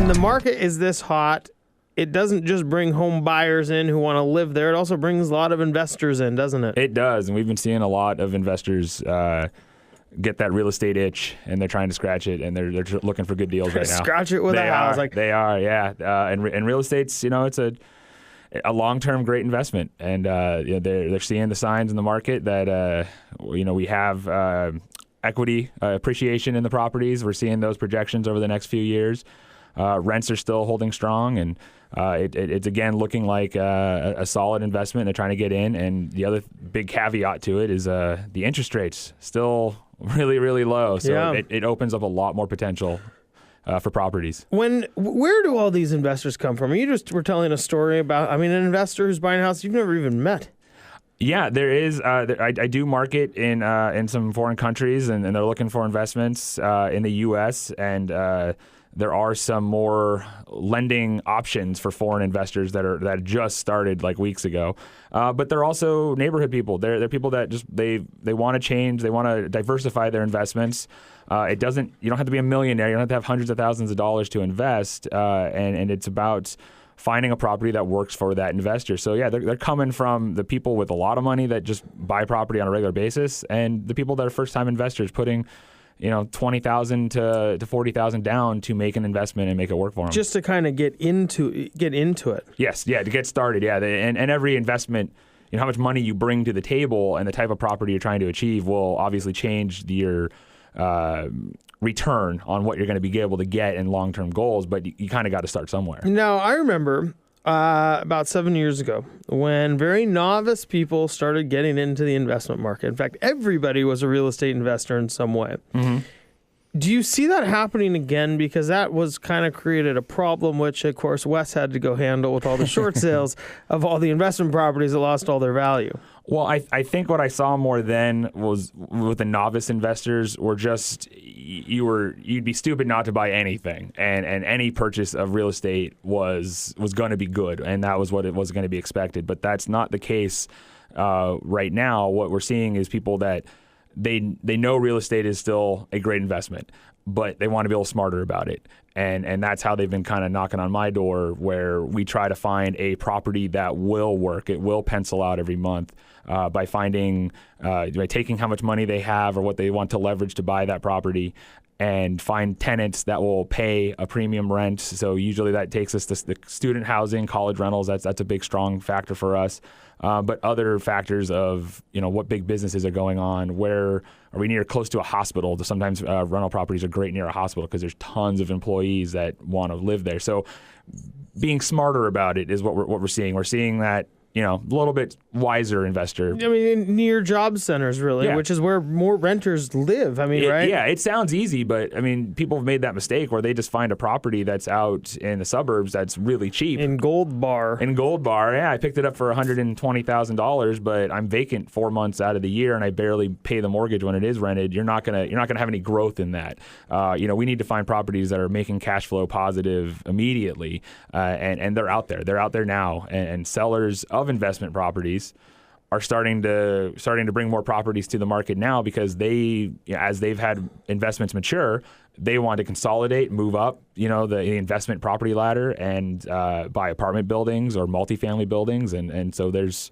when the market is this hot, it doesn't just bring home buyers in who want to live there. It also brings a lot of investors in, doesn't it? It does, and we've been seeing a lot of investors get that real estate itch, and they're trying to scratch it, and they're looking for good deals right now. Scratch it with a house. They are, yeah. And real estate's, it's a long-term great investment, and they're seeing the signs in the market that we have equity appreciation in the properties. We're seeing those projections over the next few years. Rents are still holding strong, and it's again looking like a solid investment. They're trying to get in, and the other big caveat to it is the interest rates still really, really low. So it opens up a lot more potential for properties. Where do all these investors come from? You just were telling a story about, an investor who's buying a house you've never even met. Yeah, there is. I do market in some foreign countries, and they're looking for investments in the U.S., and there are some more lending options for foreign investors that just started like weeks ago. But they're also neighborhood people. They're people that just they want to change. They want to diversify their investments. You don't have to be a millionaire. You don't have to have hundreds of thousands of dollars to invest. And it's about finding a property that works for that investor. So yeah, they're coming from the people with a lot of money that just buy property on a regular basis, and the people that are first-time investors putting $20,000 to $40,000 down to make an investment and make it work for them. Just to kind of get into it. Yes, yeah, to get started, yeah. And every investment, how much money you bring to the table and the type of property you're trying to achieve will obviously change your return on what you're going to be able to get in long-term goals, but you kind of got to start somewhere. Now, I remember about 7 years ago when very novice people started getting into the investment market. In fact, everybody was a real estate investor in some way. Mm-hmm. Do you see that happening again? Because that was kind of created a problem, which, of course, Wes had to go handle with all the short sales of all the investment properties that lost all their value. Well, I think what I saw more then was with the novice investors were just you'd be stupid not to buy anything, and any purchase of real estate was going to be good, and that was what it was going to be expected. But that's not the case right now. What we're seeing is people that they know real estate is still a great investment, but they want to be a little smarter about it. And that's how they've been kind of knocking on my door, where we try to find a property that will work. It will pencil out every month by taking how much money they have or what they want to leverage to buy that property, and find tenants that will pay a premium rent. So usually that takes us to the student housing, college rentals. That's a big, strong factor for us. But other factors of, what big businesses are going on, where are we near close to a hospital? Sometimes rental properties are great near a hospital because there's tons of employees that want to live there. So being smarter about it is what we're seeing. We're seeing that, a little bit wiser investor. Near job centers, really, which is where more renters live. Right? Yeah, it sounds easy, but people have made that mistake where they just find a property that's out in the suburbs that's really cheap. In Gold Bar, yeah, I picked it up for $120,000, but I'm vacant 4 months out of the year, and I barely pay the mortgage when it is rented. You're not gonna have any growth in that. We need to find properties that are making cash flow positive immediately, and they're out there. They're out there now, and sellers of investment properties are starting to bring more properties to the market now, because as they've had investments mature, they want to consolidate, move up, the investment property ladder, and buy apartment buildings or multifamily buildings, and so it's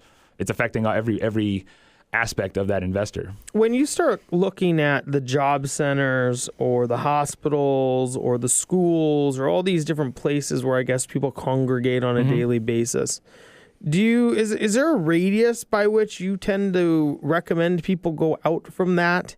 affecting every aspect of that investor. When you start looking at the job centers or the hospitals or the schools or all these different places where I guess people congregate on a daily basis, is there a radius by which you tend to recommend people go out from that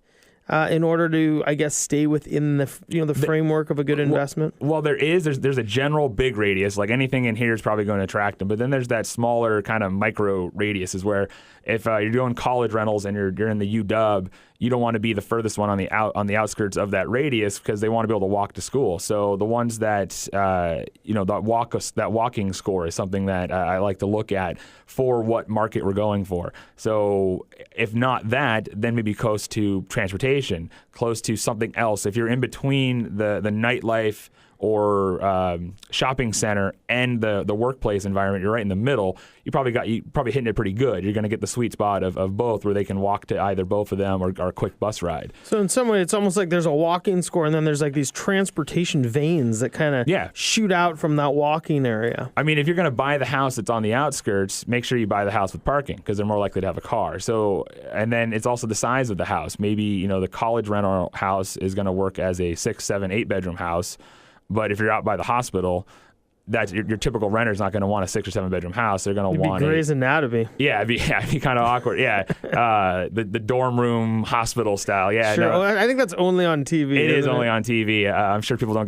in order to, I guess, stay within the framework of a good investment? Well, there's a general big radius, like anything in here is probably going to attract them. But then there's that smaller kind of micro radius, is where if you're doing college rentals and you're in the UW, you don't want to be the furthest one on the outskirts of that radius, because they want to be able to walk to school. So the ones that that walking score is something that I like to look at for what market we're going for. So if not that, then maybe close to transportation, close to something else. If you're in between the nightlife or shopping center and the workplace environment, you're right in the middle. You probably hitting it pretty good. You're going to get the sweet spot of both, where they can walk to either both of them or a quick bus ride. So in some way, it's almost like there's a walking score, and then there's like these transportation veins that kind of shoot out from that walking area. I mean, if you're going to buy the house that's on the outskirts, make sure you buy the house with parking, because they're more likely to have a car. So, and then it's also the size of the house. Maybe, the college rental house is going to work as a 6, 7, 8 bedroom house, but if you're out by the hospital, that's your typical renter is not going to want a 6 or 7 bedroom house. They're going to want Grey's Anatomy. Yeah, it'd be kind of awkward. Yeah, the dorm room hospital style. Yeah, sure. No. I think that's only on TV. It is only on TV. I'm sure people don't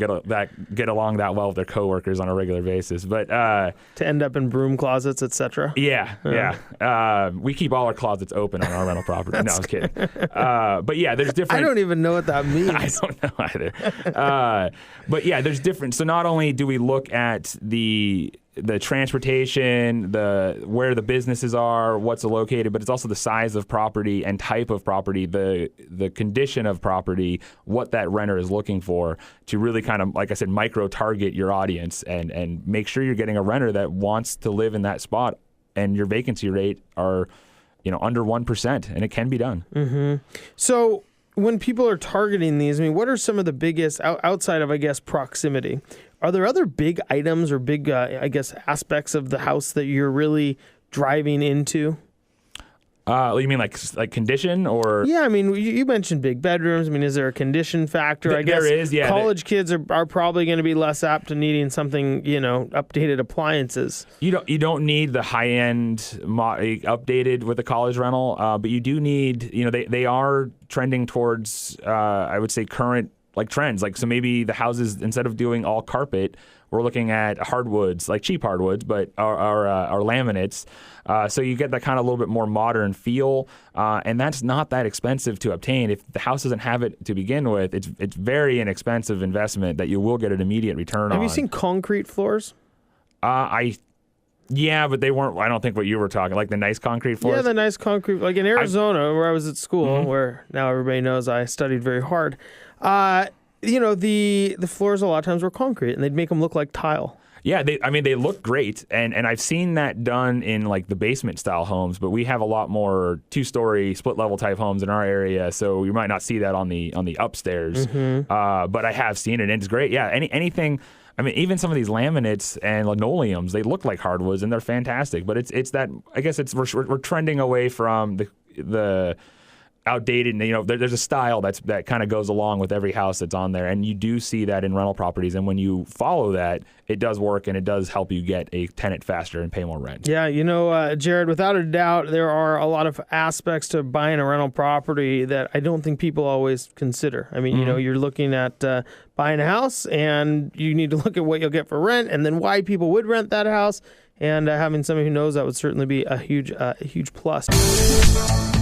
get along that well with their coworkers on a regular basis. But to end up in broom closets, etc. Yeah. We keep all our closets open on our rental property. No, I was kidding. But yeah, there's different. I don't even know what that means. I don't know either. But yeah, there's different. So not only do we look at the transportation, where the businesses are, what's located, but it's also the size of property and type of property, the condition of property, what that renter is looking for, to really kind of, like I said, micro target your audience and make sure you're getting a renter that wants to live in that spot, and your vacancy rate are under 1%, and it can be done. Mm-hmm. So when people are targeting these, I mean, what are some of the biggest, outside of, I guess, proximity, are there other big items or big, aspects of the house that you're really driving into? You mean like condition or? Yeah, I mean, you mentioned big bedrooms. I mean, is there a condition factor? I guess there is, yeah. College kids are probably going to be less apt to needing something, updated appliances. You don't need the high end updated with a college rental, but you do need, they are trending towards, I would say, current trends. So maybe the houses, instead of doing all carpet, we're looking at hardwoods, like cheap hardwoods, but our laminates. So you get that kind of a little bit more modern feel, and that's not that expensive to obtain. If the house doesn't have it to begin with, it's very inexpensive investment that you will get an immediate return on. Have you seen concrete floors? Yeah, but they weren't, I don't think, what you were talking, like the nice concrete floors. Yeah, the nice concrete, like in Arizona, where I was at school, where now everybody knows I studied very hard. The floors a lot of times were concrete, and they'd make them look like tile. Yeah, they look great, and I've seen that done in the basement style homes, but we have a lot more 2-story split level type homes in our area, so you might not see that on the upstairs. Mm-hmm. But I have seen it, and it's great. Yeah, anything. I mean, even some of these laminates and linoleums, they look like hardwoods, and they're fantastic. But it's that, I guess we're trending away from the outdated. There's a style that kind of goes along with every house that's on there, and you do see that in rental properties. And when you follow that, it does work, and it does help you get a tenant faster and pay more rent. Yeah, Jared, without a doubt, there are a lot of aspects to buying a rental property that I don't think people always consider. I mean, you're looking at buying a house, and you need to look at what you'll get for rent, and then why people would rent that house. And having somebody who knows that would certainly be a huge plus.